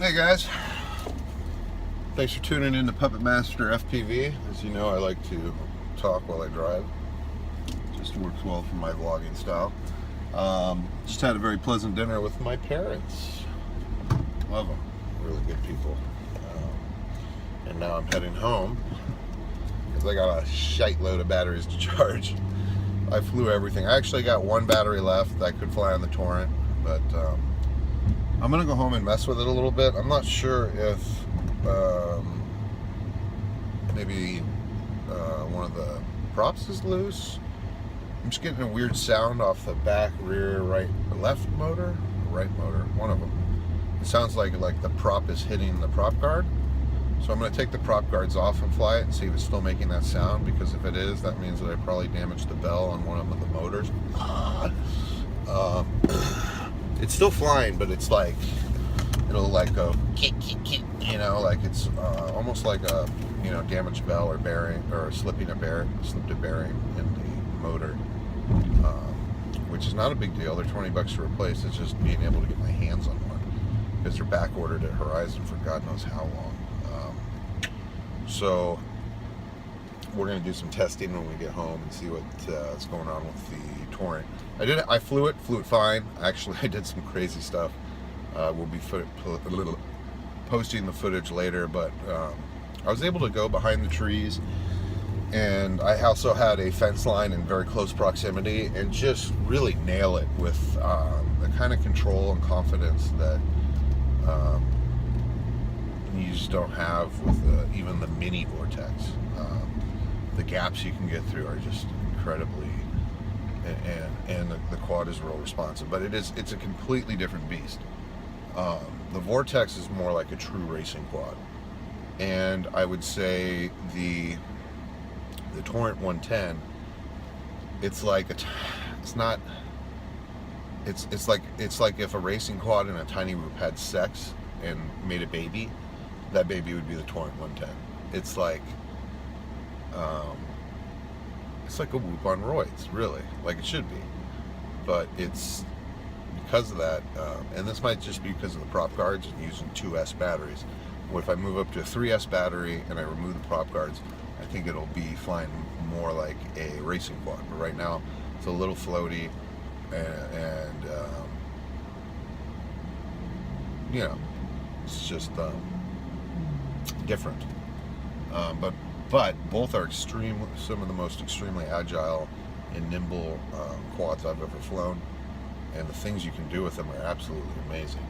Hey guys, thanks for tuning in to Puppet Master FPV. As you know, I like to talk while I drive. Just works well for my vlogging style. Just had a very pleasant dinner with my parents. Love them, really good people. And now I'm heading home because I got a shite load of batteries to charge. I flew everything. I actually got one battery left that could fly on the Torrent, but I'm gonna go home and mess with it a little bit. I'm not sure if maybe one of the props is loose. I'm just getting a weird sound off the back, rear, left motor, right motor, one of them. It sounds like the prop is hitting the prop guard. So I'm going to take the prop guards off and fly it and see if it's still making that sound, because if it is, that means that I probably damaged the bell on one of the motors. It's still flying, but it's like, it'll like go, you know, like it's almost like a, you know, damaged bell or bearing, or slipped a bearing in the motor, which is not a big deal. They're $20 to replace. It's just being able to get my hands on one, because they're back ordered at Horizon for God knows how long. So we're going to do some testing when we get home and see what's going on with the Torrent. I flew it fine. Actually, I did some crazy stuff. We'll be posting the footage later, but I was able to go behind the trees, and I also had a fence line in very close proximity and just really nail it with the kind of control and confidence that you just don't have with even the mini Vortex. The gaps you can get through are just incredibly, and the quad is real responsive, but it's a completely different beast. The Vortex is more like a true racing quad, and I would say the Torrent110, it's like it's like if a racing quad and a TinyWhoop had sex and made a baby, that baby would be the Torrent110. It's like a Whoop on roids, really, like it should be. But it's because of that, and this might just be because of the prop guards and using 2S batteries. What if I move up to a 3S battery and I remove the prop guards? I think it'll be flying more like a racing quad. But right now, it's a little floaty, and you know, it's just different. But both are some of the most extremely agile and nimble quads I've ever flown, and the things you can do with them are absolutely amazing.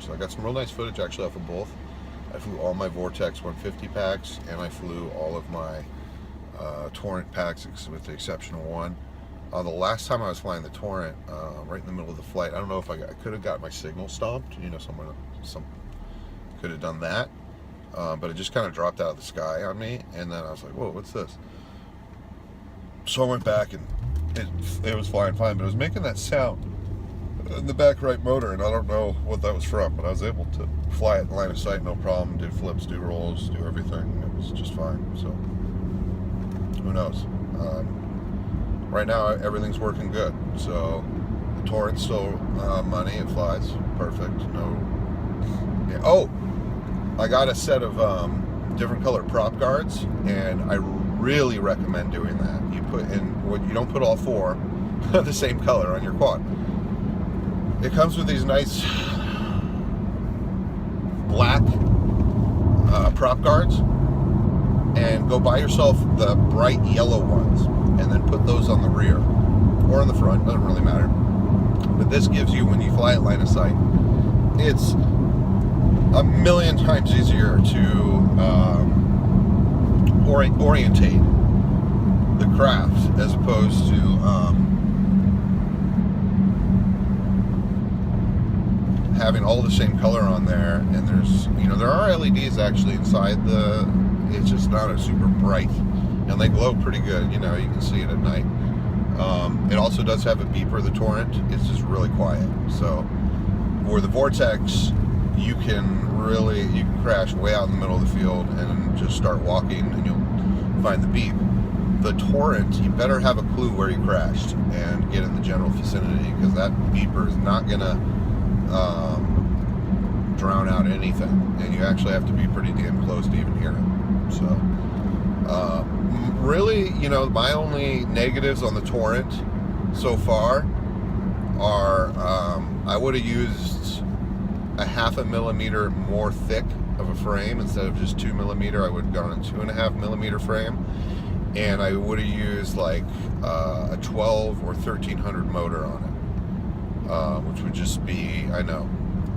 So I got some real nice footage actually off of both. I flew all my Vortex 150 packs, and I flew all of my Torrent packs with the exception of one. The last time I was flying the Torrent, right in the middle of the flight, I don't know if I could have got my signal stopped. You know, some could have done that. But it just kind of dropped out of the sky on me, and then I was like, whoa, what's this? So I went back, and it was flying fine, but it was making that sound in the back right motor, and I don't know what that was from, but I was able to fly it in line of sight, no problem, do flips, do rolls, do everything. It was just fine, so who knows? Right now, everything's working good, so the Torrent's still money, it flies perfect, no... Yeah. Oh! I got a set of different colored prop guards, and I really recommend doing that. You don't put all four the same color on your quad. It comes with these nice black prop guards, and go buy yourself the bright yellow ones, and then put those on the rear or on the front. Doesn't really matter. But this gives you, when you fly at line of sight, it's a million times easier to orientate the craft, as opposed to having all the same color on there. And there's, you know, there are LEDs actually inside it's just not a super bright, and they glow pretty good, you know, you can see it at night. It also does have a beeper, the Torrent. It's just really quiet. So where the Vortex, you can crash way out in the middle of the field and just start walking, and you'll find the beep. The Torrent, you better have a clue where you crashed and get in the general vicinity, because that beeper is not gonna drown out anything, and you actually have to be pretty damn close to even hear it. So, really, you know, my only negatives on the Torrent so far are I would have used a 0.5 millimeter more thick of a frame instead of just 2 millimeter. I would have gone a 2.5 millimeter frame, and I would have used like a 12 or 1300 motor on it, which would just be, I know,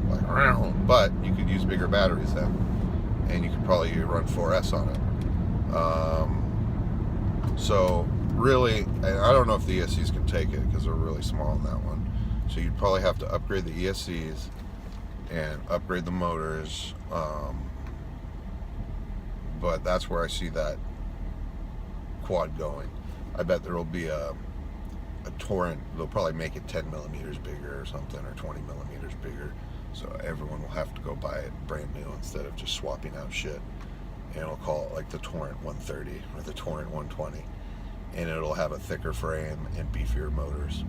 like, but you could use bigger batteries then, and you could probably run 4S on it. So really, I don't know if the ESCs can take it because they're really small in that one. So you'd probably have to upgrade the ESCs and upgrade the motors. But that's where I see that quad going. I bet there will be a Torrent. They'll probably make it 10 millimeters bigger or something, or 20 millimeters bigger. So everyone will have to go buy it brand new instead of just swapping out shit. And we'll call it like the Torrent130 or the Torrent120, and it'll have a thicker frame and beefier motors,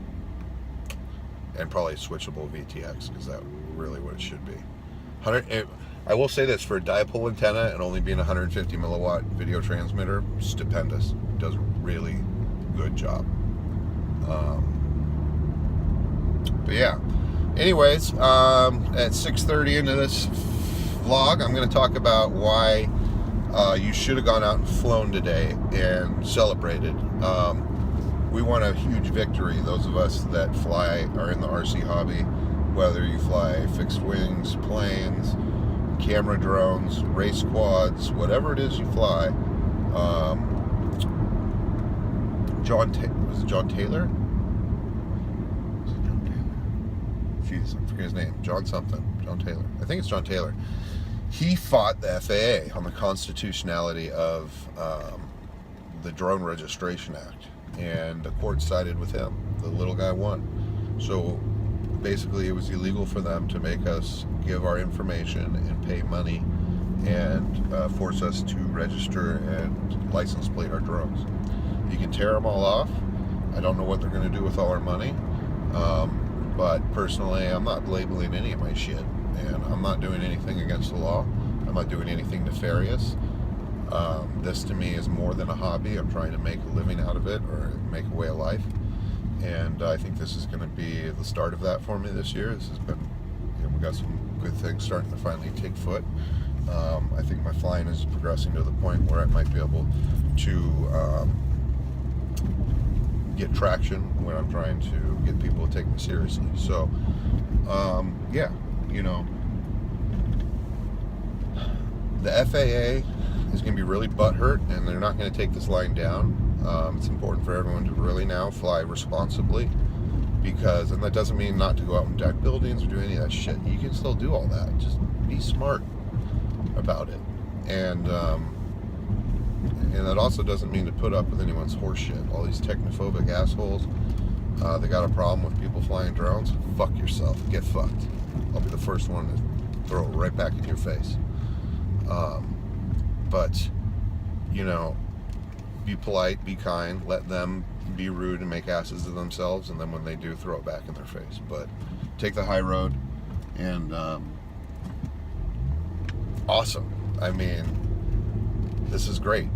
and probably a switchable VTX, because that's really what it should be. I will say this, for a dipole antenna and only being a 150 milliwatt video transmitter, stupendous. It does a really good job. But yeah, anyways, at 6:30 into this vlog, I'm going to talk about why you should have gone out and flown today and celebrated. We won a huge victory, those of us that fly, are in the RC hobby, whether you fly fixed wings, planes, camera drones, race quads, whatever it is you fly. Was it John Taylor? Jeez, I forget his name. John Taylor. I think it's John Taylor. He fought the FAA on the constitutionality of the Drone Registration Act, and the court sided with him. The little guy won. So basically it was illegal for them to make us give our information and pay money and force us to register and license plate our drones. You can tear them all off. I don't know what they're going to do with all our money, but personally I'm not labeling any of my shit, and I'm not doing anything against the law. I'm not doing anything nefarious. This to me is more than a hobby. I'm trying to make a living out of it, or make a way of life, and I think this is going to be the start of that for me this year. This has been, you know, we got some good things starting to finally take foot. I think my flying is progressing to the point where I might be able to get traction when I'm trying to get people to take me seriously. So yeah, you know, the FAA is going to be really butthurt, and they're not going to take this line down. It's important for everyone to really now fly responsibly, because, and that doesn't mean not to go out and deck buildings or do any of that shit. You can still do all that. Just be smart about it. And that also doesn't mean to put up with anyone's horse shit. All these technophobic assholes, they got a problem with people flying drones. Fuck yourself. Get fucked. I'll be the first one to throw it right back in your face. But, you know, be polite, be kind, let them be rude and make asses of themselves, and then when they do, throw it back in their face. But take the high road, and awesome. I mean, this is great.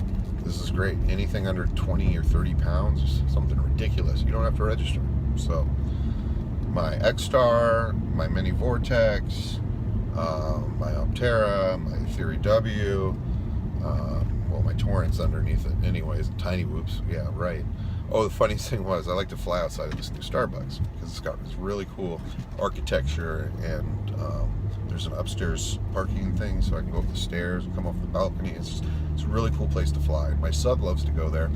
This is great. Anything under 20 or 30 pounds, something ridiculous, you don't have to register. So my X-Star, my Mini Vortex, my Optera, my Theory W, well, my Torrent's underneath it anyways, TinyWhoops, yeah, right. Oh, the funniest thing was, I like to fly outside of this new Starbucks, because it's got this really cool architecture, and there's an upstairs parking thing, so I can go up the stairs and come off the balcony. It's a really cool place to fly. My sub loves to go there.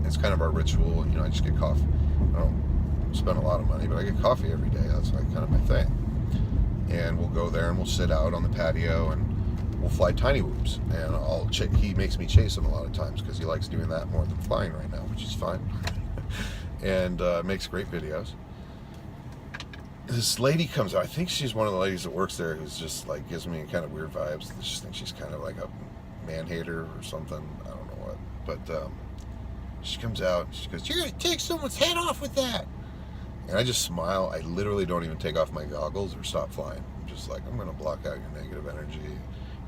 It's kind of our ritual, you know, I just get coffee. I don't spend a lot of money, but I get coffee every day. That's like kind of my thing. And we'll go there and we'll sit out on the patio and we'll fly TinyWhoops, and he makes me chase him a lot of times because he likes doing that more than flying right now, which is fine. And makes great videos. This lady comes out, I think she's one of the ladies that works there, who's just like, gives me kind of weird vibes. I just think she's kind of like a man-hater or something, I don't know what, but she comes out and she goes, "You're gonna take someone's head off with that." And I just smile. I literally don't even take off my goggles or stop flying. I'm just like, I'm going to block out your negative energy.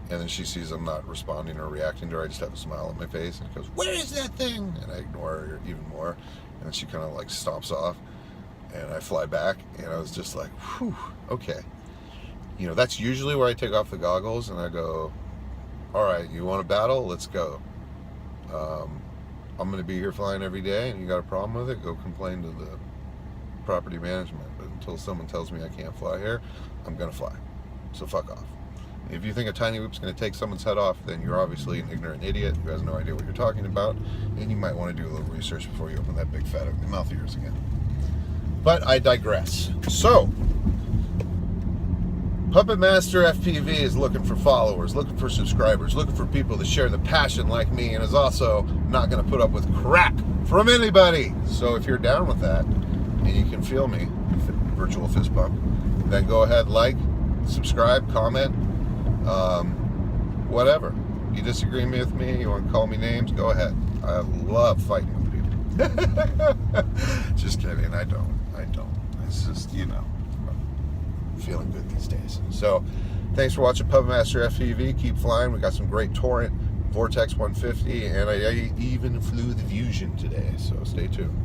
And then she sees I'm not responding or reacting to her. I just have a smile on my face, and it goes, where is that thing? And I ignore her even more. And then she kind of like stomps off, and I fly back, and I was just like, whew, okay. You know, that's usually where I take off the goggles and I go, all right, you want to battle? Let's go. I'm going to be here flying every day, and you got a problem with it, go complain to the property management. But until someone tells me I can't fly here, I'm going to fly. So fuck off. If you think a TinyWhoop's going to take someone's head off, then you're obviously an ignorant idiot who has no idea what you're talking about, and you might want to do a little research before you open that big fat ugly mouth of yours again. But I digress. So, Puppet Master FPV is looking for followers, looking for subscribers, looking for people to share the passion like me, and is also not going to put up with crap from anybody. So if you're down with that, and you can feel me, virtual fist bump, then go ahead, like, subscribe, comment, whatever. You disagree with me, you want to call me names, go ahead. I love fighting with people. Just kidding, I don't. It's just, you know, I'm feeling good these days. So, thanks for watching Puppet Master FPV. Keep flying. We got some great Torrent, Vortex 150, and I even flew the Fusion today, so stay tuned.